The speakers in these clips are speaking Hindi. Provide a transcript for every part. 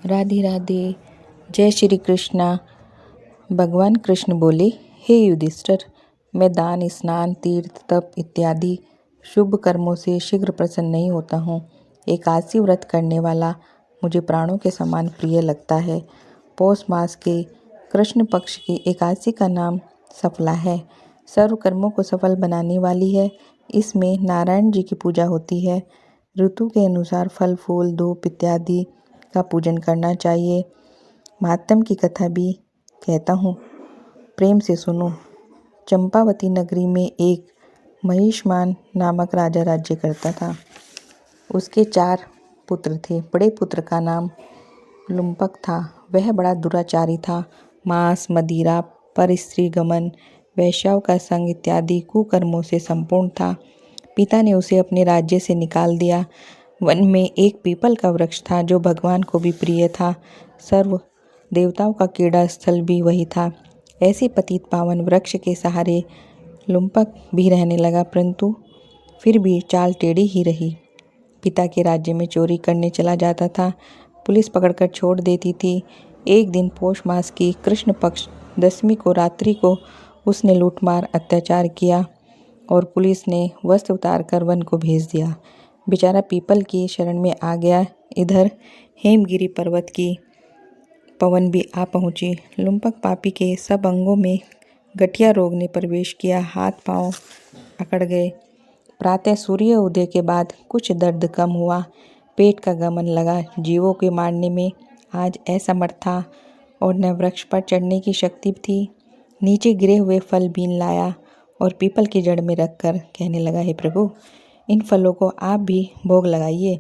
राधे राधे। जय श्री कृष्णा। भगवान कृष्ण बोले, हे युधिष्ठिर, मैं दान, स्नान, तीर्थ, तप इत्यादि शुभ कर्मों से शीघ्र प्रसन्न नहीं होता हूँ। एकादशी व्रत करने वाला मुझे प्राणों के समान प्रिय लगता है। पौष मास के कृष्ण पक्ष की एकादशी का नाम सफला है। सर्व कर्मों को सफल बनाने वाली है। इसमें नारायण जी की पूजा होती है। ऋतु के अनुसार फल फूल धूप इत्यादि का पूजन करना चाहिए। महात्म की कथा भी कहता हूँ, प्रेम से सुनो। चंपावती नगरी में एक महिष्मान नामक राजा राज्य करता था। उसके 4 पुत्र थे। बड़े पुत्र का नाम लुम्पक था। वह बड़ा दुराचारी था। मांस, मदिरा, परस्त्री गमन, वेश्याओं का संग इत्यादि कुकर्मों से संपूर्ण था। पिता ने उसे अपने राज्य से निकाल दिया। वन में एक पीपल का वृक्ष था जो भगवान को भी प्रिय था। सर्व देवताओं का क्रीड़ा स्थल भी वही था। ऐसे पतित पावन वृक्ष के सहारे लुम्पक भी रहने लगा, परंतु फिर भी चाल टेढ़ी ही रही। पिता के राज्य में चोरी करने चला जाता था। पुलिस पकड़कर छोड़ देती थी। एक दिन पौष मास की कृष्ण पक्ष दशमी को रात्रि को उसने लूटमार अत्याचार किया और पुलिस ने वस्त्र उतार कर वन को भेज दिया। बेचारा पीपल की शरण में आ गया। इधर हेमगिरी पर्वत की पवन भी आ पहुंची। लुम्पक पापी के सब अंगों में गठिया रोग ने प्रवेश किया। हाथ पांव अकड़ गए। प्रातः सूर्य उदय के बाद कुछ दर्द कम हुआ। पेट का गमन लगा। जीवों के मारने में आज असमर्थ था और न वृक्ष पर चढ़ने की शक्ति थी। नीचे गिरे हुए फल बीन लाया और पीपल की जड़ में रखकर कहने लगा, हे प्रभु, इन फलों को आप भी भोग लगाइए।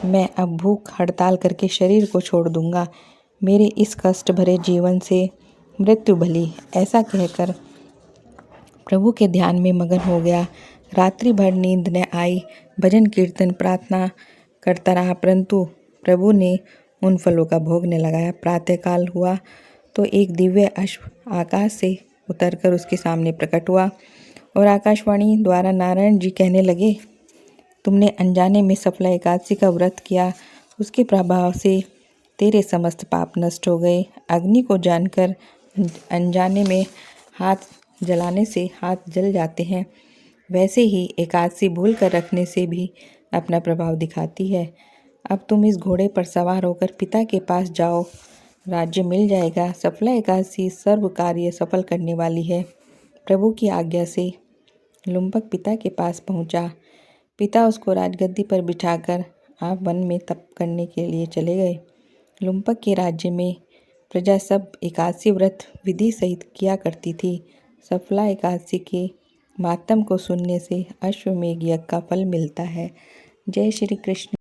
मैं अब भूख हड़ताल करके शरीर को छोड़ दूंगा। मेरे इस कष्ट भरे जीवन से मृत्यु भली। ऐसा कहकर प्रभु के ध्यान में मगन हो गया। रात्रि भर नींद न आई। भजन कीर्तन प्रार्थना करता रहा, परंतु प्रभु ने उन फलों का भोग न लगाया। प्रातःकाल हुआ तो एक दिव्य अश्व आकाश से उतरकर उसके सामने प्रकट हुआ और आकाशवाणी द्वारा नारायण जी कहने लगे, तुमने अनजाने में सफला एकादशी का व्रत किया। उसके प्रभाव से तेरे समस्त पाप नष्ट हो गए। अग्नि को जानकर अनजाने में हाथ जलाने से हाथ जल जाते हैं, वैसे ही एकादशी भूल कर रखने से भी अपना प्रभाव दिखाती है। अब तुम इस घोड़े पर सवार होकर पिता के पास जाओ, राज्य मिल जाएगा। सफला एकादशी सर्व कार्य सफल करने वाली है। प्रभु की आज्ञा से लुम्पक पिता के पास पहुंचा। पिता उसको राजगद्दी पर बिठाकर आप वन में तप करने के लिए चले गए। लुम्पक के राज्य में प्रजा सब एकादशी व्रत विधि सहित किया करती थी। सफला एकादशी के मातम को सुनने से अश्वमेध यज्ञ का फल मिलता है। जय श्री कृष्ण।